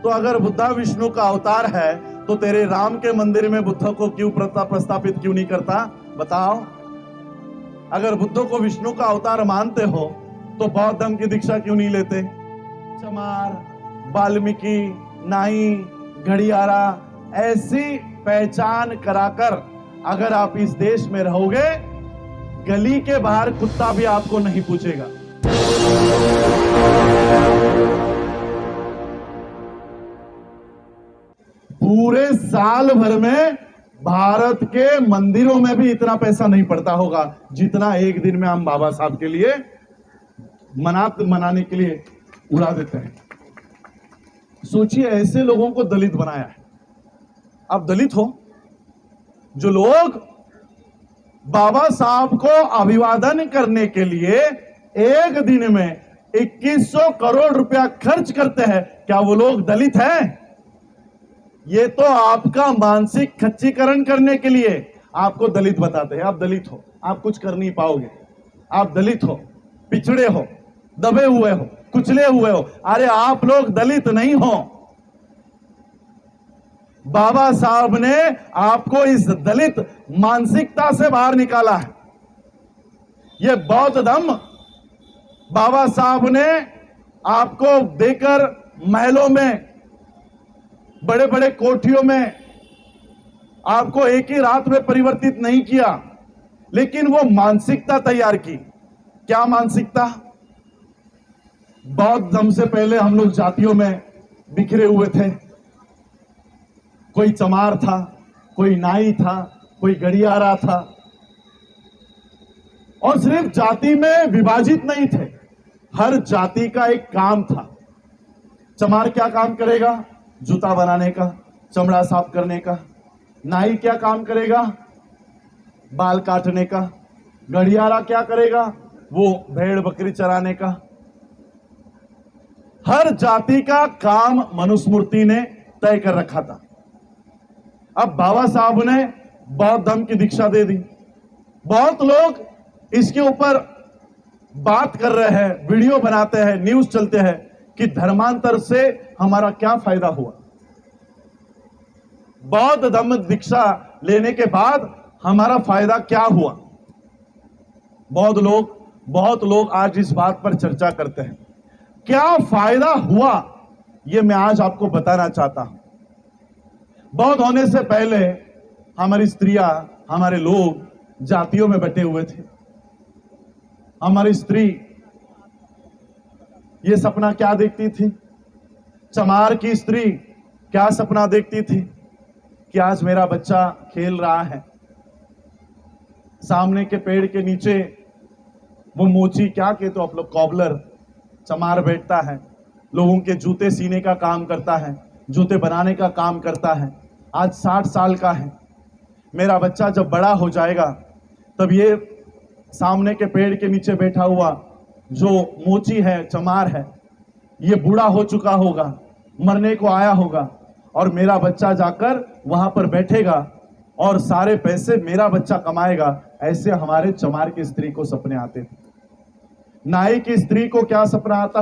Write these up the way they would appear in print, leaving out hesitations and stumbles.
तो अगर बुद्धा विष्णु का अवतार है तो तेरे राम के मंदिर में बुद्ध को क्यों प्रस्थापित क्यों नहीं करता? बताओ। अगर बुद्ध को विष्णु का अवतार मानते हो तो बौद्ध धर्म की दीक्षा क्यों नहीं लेते? चमार, वाल्मीकि, नाई, घड़ियारा ऐसी पहचान कराकर अगर आप इस देश में रहोगे, गली के बाहर कुत्ता भी आपको नहीं पूछेगा। पूरे साल भर में भारत के मंदिरों में भी इतना पैसा नहीं पड़ता होगा जितना एक दिन में हम बाबा साहब के लिए मनाने के लिए उड़ा देते हैं। सोचिए, ऐसे लोगों को दलित बनाया है। आप दलित हो, जो लोग बाबा साहब को अभिवादन करने के लिए एक दिन में 2100 करोड़ रुपया खर्च करते हैं, क्या वो लोग दलित हैं? ये तो आपका मानसिक खच्चीकरण करने के लिए आपको दलित बताते हैं। आप दलित हो, आप कुछ कर नहीं पाओगे। आप दलित हो, पिछड़े हो, दबे हुए हो, कुचले हुए हो। अरे आप लोग दलित नहीं हो। बाबा साहब ने आपको इस दलित मानसिकता से बाहर निकाला है। ये बौद्ध धर्म बाबा साहब ने आपको देकर महलों में, बड़े बड़े कोठियों में आपको एक ही रात में परिवर्तित नहीं किया, लेकिन वो मानसिकता तैयार की। क्या मानसिकता? बौद्ध धर्म से पहले हम लोग जातियों में बिखरे हुए थे। कोई चमार था, कोई नाई था, कोई गड़ियारा था, और सिर्फ जाति में विभाजित नहीं थे। हर जाति का एक काम था। चमार क्या काम करेगा? जूता बनाने का, चमड़ा साफ करने का। नाई क्या काम करेगा? बाल काटने का। गड़ियारा क्या करेगा? वो भेड़ बकरी चराने का। हर जाति का काम मनुस्मृति ने तय कर रखा था। अब बाबा साहब ने बौद्ध धर्म की दीक्षा दे दी। बहुत लोग इसके ऊपर बात कर रहे हैं, वीडियो बनाते हैं, न्यूज चलते हैं कि धर्मांतर से हमारा क्या फायदा हुआ। बौद्ध धर्म दीक्षा लेने के बाद हमारा फायदा क्या हुआ? बहुत लोग आज इस बात पर चर्चा करते हैं। क्या फायदा हुआ, यह मैं आज आपको बताना चाहता हूं। बौद्ध होने से पहले हमारी स्त्रियां, हमारे लोग जातियों में बटे हुए थे। हमारी स्त्री ये सपना क्या देखती थी? चमार की स्त्री क्या सपना देखती थी कि आज मेरा बच्चा खेल रहा है, सामने के पेड़ के नीचे वो मोची, क्या कहते हो आप लोग, कॉबलर, चमार बैठता है, लोगों के जूते सीने का काम करता है, जूते बनाने का काम करता है। आज 60 साल का है। मेरा बच्चा जब बड़ा हो जाएगा तब ये सामने के पेड़ के नीचे बैठा हुआ जो मोची है, चमार है, ये बूढ़ा हो चुका होगा, मरने को आया होगा, और मेरा बच्चा जाकर वहां पर बैठेगा और सारे पैसे मेरा बच्चा कमाएगा। ऐसे हमारे चमार की स्त्री को सपने आते थे। नाई की स्त्री को क्या सपना आता?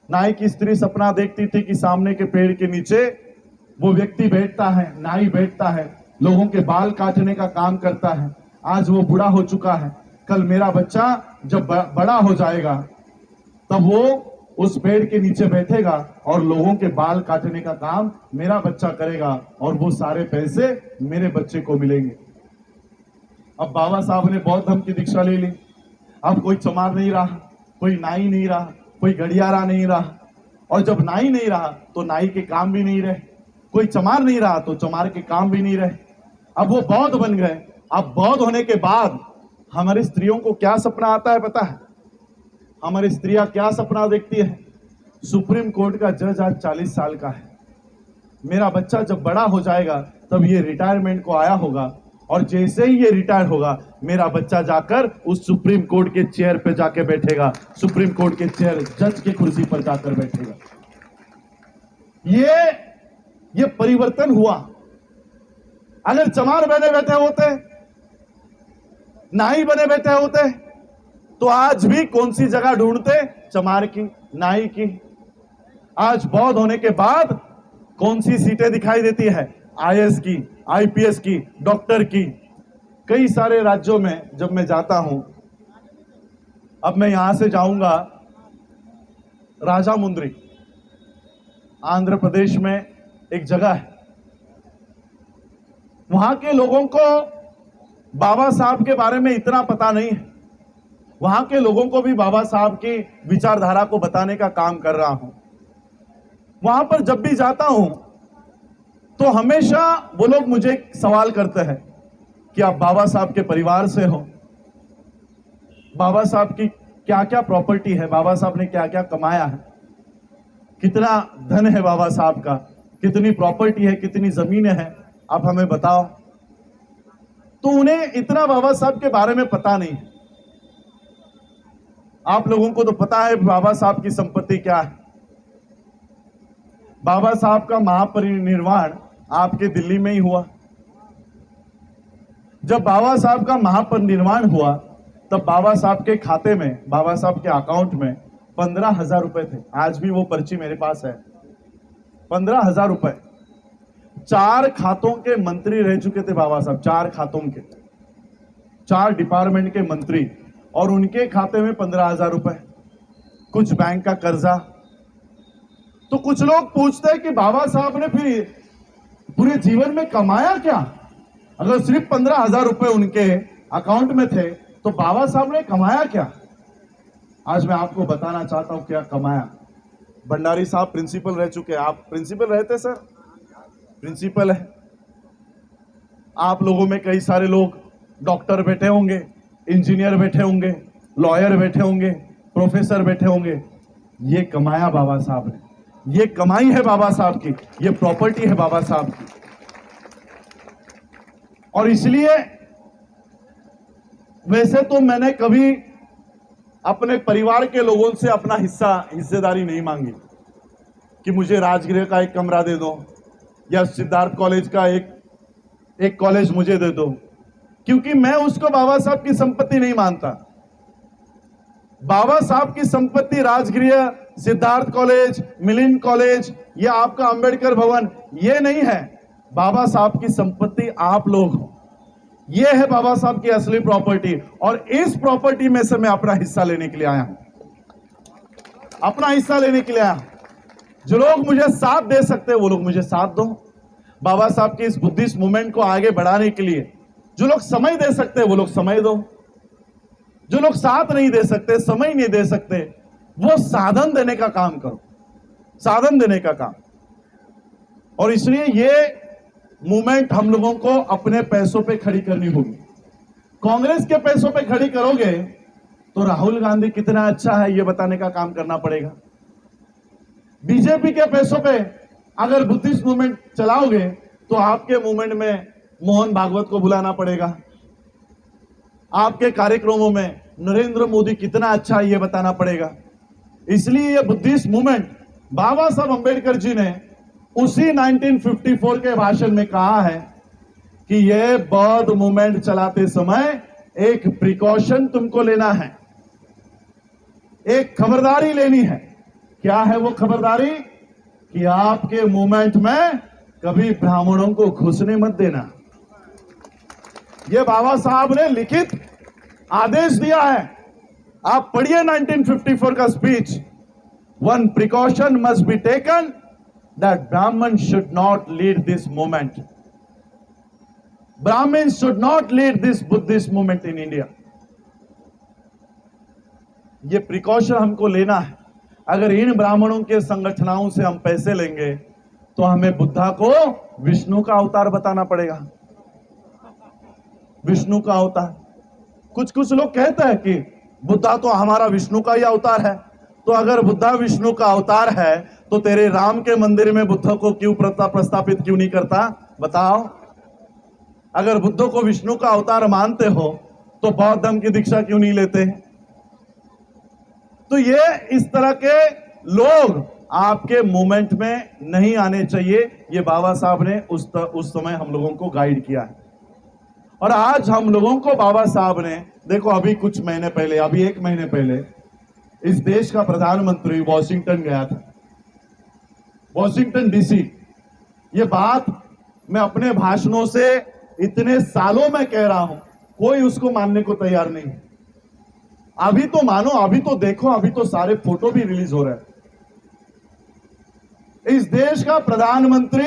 नाई की स्त्री सपना देखती थी कि सामने के पेड़ के नीचे वो व्यक्ति बैठता है, नाई बैठता है, लोगों के बाल काटने का काम करता है। आज वो बूढ़ा हो चुका है, कल मेरा बच्चा जब बड़ा हो जाएगा तब वो उस पेड़ के नीचे बैठेगा और लोगों के बाल काटने का काम मेरा बच्चा करेगा और वो सारे पैसे मेरे बच्चे को मिलेंगे। अब बाबा साहब ने बौद्ध धर्म की दीक्षा ले ली। अब कोई चमार नहीं रहा, कोई नाई नहीं रहा, कोई गड़ियारा नहीं रहा, और जब नाई नहीं रहा तो नाई के काम भी नहीं रहे, कोई चमार नहीं रहा तो चमार के काम भी नहीं रहे। अब वो बौद्ध बन गए। अब बौद्ध होने के बाद हमारी स्त्रियों को क्या सपना आता है पता है? हमारी स्त्रियां क्या सपना देखती है? सुप्रीम कोर्ट का जज आज 40 साल का है, मेरा बच्चा जब बड़ा हो जाएगा तब ये रिटायरमेंट को आया होगा, और जैसे ही ये रिटायर होगा मेरा बच्चा जाकर उस सुप्रीम कोर्ट के चेयर पे जाके बैठेगा, सुप्रीम कोर्ट के चेयर, जज की कुर्सी पर जाकर बैठेगा। ये परिवर्तन हुआ। अगर चमार बने बैठे होते, नाई बने बैठे होते, तो आज भी कौन सी जगह ढूंढते? चमार की, नाई की। आज बौद्ध होने के बाद कौन सी सीटें दिखाई देती है? आईएएस की, आईपीएस की, डॉक्टर की। कई सारे राज्यों में जब मैं जाता हूं, अब मैं यहां से जाऊंगा राजामुंद्री, आंध्र प्रदेश में एक जगह है। वहां के लोगों को बाबा साहब के बारे में इतना पता नहीं है। वहां के लोगों को भी बाबा साहब की विचारधारा को बताने का काम कर रहा हूं। वहां पर जब भी जाता हूं तो हमेशा वो लोग मुझे सवाल करते हैं कि आप बाबा साहब के परिवार से हो, बाबा साहब की क्या क्या प्रॉपर्टी है, बाबा साहब ने क्या क्या कमाया है, कितना धन है बाबा साहब का, कितनी प्रॉपर्टी है, कितनी जमीनें हैं, आप हमें बताओ। तो उन्हें इतना बाबा साहब के बारे में पता नहीं है। आप लोगों को तो पता है बाबा साहब की संपत्ति क्या है। बाबा साहब का महापरिनिर्वाण आपके दिल्ली में ही हुआ। जब बाबा साहब का महापरिनिर्वाण हुआ तब बाबा साहब के खाते में, बाबा साहब के अकाउंट में 15,000 रुपए थे। आज भी वो पर्ची मेरे पास है, 15,000 रुपए। 4 खातों के मंत्री रह चुके थे बाबा साहब, 4 खातों के, 4 डिपार्टमेंट के मंत्री, और उनके खाते में 15,000 रुपए। कुछ बैंक का कर्जा। तो कुछ लोग पूछते हैं कि बाबा साहब ने फिर पूरे जीवन में कमाया क्या? अगर सिर्फ 15,000 रुपए उनके अकाउंट में थे तो बाबा साहब ने कमाया क्या? आज मैं आपको बताना चाहता हूं क्या कमाया। भंडारी साहब प्रिंसिपल रह चुके हैं। आप प्रिंसिपल रहते सर? प्रिंसिपल है। आप लोगों में कई सारे लोग डॉक्टर बैठे होंगे, इंजीनियर बैठे होंगे, लॉयर बैठे होंगे, प्रोफेसर बैठे होंगे। ये कमाया बाबा साहब ने, ये कमाई है बाबा साहब की, ये प्रॉपर्टी है बाबा साहब की। और इसलिए वैसे तो मैंने कभी अपने परिवार के लोगों से अपना हिस्सेदारी नहीं मांगी कि मुझे राजगृह का एक कमरा दे दो या सिद्धार्थ कॉलेज का एक कॉलेज मुझे दे दो, क्योंकि मैं उसको बाबा साहब की संपत्ति नहीं मानता। बाबा साहब की संपत्ति राजगृह, सिद्धार्थ कॉलेज, मिलिंद कॉलेज या आपका अंबेडकर भवन ये नहीं है। बाबा साहब की संपत्ति आप लोग हो। ये है बाबा साहब की असली प्रॉपर्टी, और इस प्रॉपर्टी में से मैं अपना हिस्सा लेने के लिए आया हूं, अपना हिस्सा लेने के लिए आया हूं। जो लोग मुझे साथ दे सकते हैं वो लोग मुझे साथ दो। बाबा साहब की इस बुद्धिस्ट मूवमेंट को आगे बढ़ाने के लिए जो लोग समय दे सकते हैं वो लोग समय दो। जो लोग साथ नहीं दे सकते, समय नहीं दे सकते, वो साधन देने का काम करो, साधन देने का काम। और इसलिए ये मूवमेंट हम लोगों को अपने पैसों पे खड़ी करनी होगी। कांग्रेस के पैसों पे खड़ी करोगे तो राहुल गांधी कितना अच्छा है ये बताने का काम करना पड़ेगा। बीजेपी के पैसों पे अगर बुद्धिस्ट मूवमेंट चलाओगे तो आपके मूवमेंट में मोहन भागवत को बुलाना पड़ेगा। आपके कार्यक्रमों में नरेंद्र मोदी कितना अच्छा है ये बताना पड़ेगा। इसलिए ये बुद्धिस्ट मूवमेंट, बाबा साहब अंबेडकर जी ने उसी 1954 के भाषण में कहा है कि ये बौद्ध मूवमेंट चलाते समय एक प्रिकॉशन तुमको लेना है, एक खबरदारी लेनी है। क्या है वो खबरदारी? कि आपके मूवमेंट में कभी ब्राह्मणों को घुसने मत देना। ये बाबा साहब ने लिखित आदेश दिया है। आप पढ़िए 1954 का speech. One precaution must be taken that Brahmins should not lead this movement. Brahmins should not lead this Buddhist movement in India. ये प्रिकॉशन हमको लेना है। अगर इन ब्राह्मणों के संगठनों से हम पैसे लेंगे तो हमें बुद्धा को विष्णु का अवतार बताना पड़ेगा। विष्णु का अवतार। कुछ लोग कहते हैं कि बुद्धा तो हमारा विष्णु का ही अवतार है। तो अगर बुद्धा विष्णु का अवतार है तो तेरे राम के मंदिर में बुद्ध को क्यों प्रस्तापित क्यों नहीं करता? बताओ। अगर बुद्ध को विष्णु का अवतार मानते हो तो बौद्ध धर्म की दीक्षा क्यों नहीं लेते? तो ये इस तरह के लोग आपके मूवमेंट में नहीं आने चाहिए। ये बाबा साहब ने उस समय हम लोगों को गाइड किया है। और आज हम लोगों को बाबा साहब ने, देखो अभी कुछ महीने पहले, अभी 1 महीने पहले इस देश का प्रधानमंत्री वॉशिंगटन गया था, वॉशिंगटन डीसी। ये बात मैं अपने भाषणों से इतने सालों में कह रहा हूं, कोई उसको मानने को तैयार नहीं। अभी तो मानो, अभी तो देखो, अभी तो सारे फोटो भी रिलीज हो रहे हैं। इस देश का प्रधानमंत्री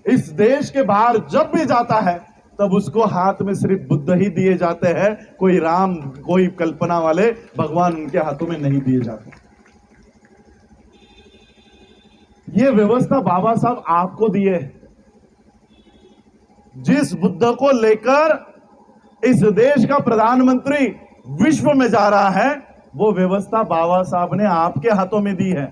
इस देश के बाहर जब भी जाता है तब उसको हाथ में सिर्फ बुद्ध ही दिए जाते हैं, कोई राम, कोई कल्पना वाले भगवान उनके हाथों में नहीं दिए जाते। ये व्यवस्था बाबा साहब आपको दिए। जिस बुद्ध को लेकर इस देश का प्रधानमंत्री विश्व में जा रहा है, वो व्यवस्था बाबा साहब ने आपके हाथों में दी है।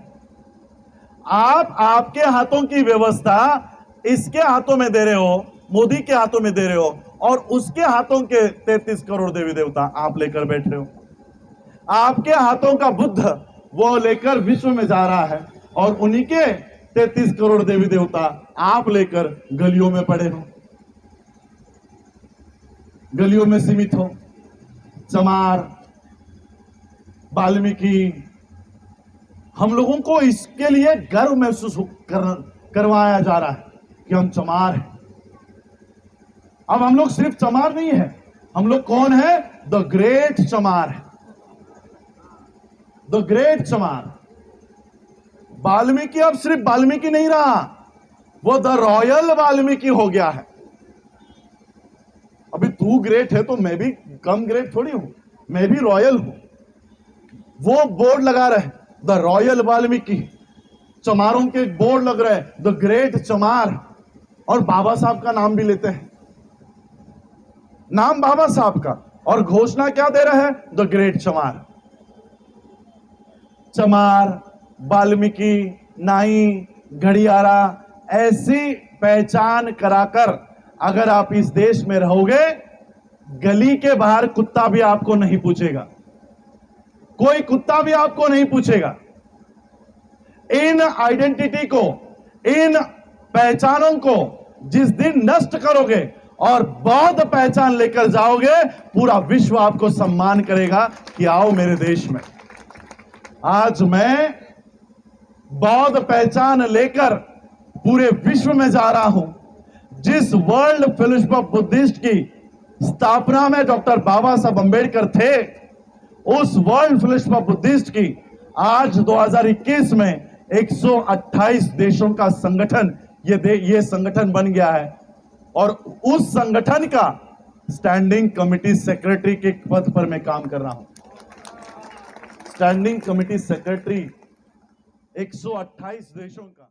आप आपके हाथों की व्यवस्था इसके हाथों में दे रहे हो, मोदी के हाथों में दे रहे हो, और उसके हाथों के 33 करोड़ देवी देवता आप लेकर बैठ रहे हो। आपके हाथों का बुद्ध वो लेकर विश्व में जा रहा है, और उन्हीं के 33 करोड़ देवी देवता आप लेकर गलियों में पड़े हो, गलियों में सीमित हो। चमार, वाल्मीकि, हम लोगों को इसके लिए गर्व महसूस करवाया जा रहा है कि हम चमार हैं। अब हम लोग सिर्फ चमार नहीं है, हम लोग कौन है? द ग्रेट चमार है, द ग्रेट चमार। वाल्मीकि अब सिर्फ वाल्मीकि नहीं रहा, वो द रॉयल वाल्मीकि हो गया है। अभी तू ग्रेट है तो मैं भी कम ग्रेट थोड़ी हूं, मैं भी रॉयल हूं। वो बोर्ड लगा रहे द रॉयल वाल्मीकि, चमारों के बोर्ड लग रहे हैं द ग्रेट चमार, और बाबा साहब का नाम भी लेते हैं, नाम बाबा साहब का, और घोषणा क्या दे रहे हैं? द ग्रेट चमार। चमार, वाल्मीकि, नाई, घड़ियारा, ऐसी पहचान कराकर अगर आप इस देश में रहोगे, गली के बाहर कुत्ता भी आपको नहीं पूछेगा, कोई कुत्ता भी आपको नहीं पूछेगा। इन आइडेंटिटी को, इन पहचानों को जिस दिन नष्ट करोगे और बौद्ध पहचान लेकर जाओगे, पूरा विश्व आपको सम्मान करेगा कि आओ मेरे देश में। आज मैं बौद्ध पहचान लेकर पूरे विश्व में जा रहा हूं। जिस वर्ल्ड फेलोशिप ऑफ बुद्धिस्ट की स्थापना में डॉक्टर बाबा साहब अंबेडकर थे, उस वर्ल्ड फेलोशिप ऑफ बुद्धिस्ट की आज 2021 में 128 देशों का संगठन, ये संगठन बन गया है, और उस संगठन का स्टैंडिंग कमिटी सेक्रेटरी के पद पर मैं काम कर रहा हूं। स्टैंडिंग कमिटी सेक्रेटरी 128 देशों का।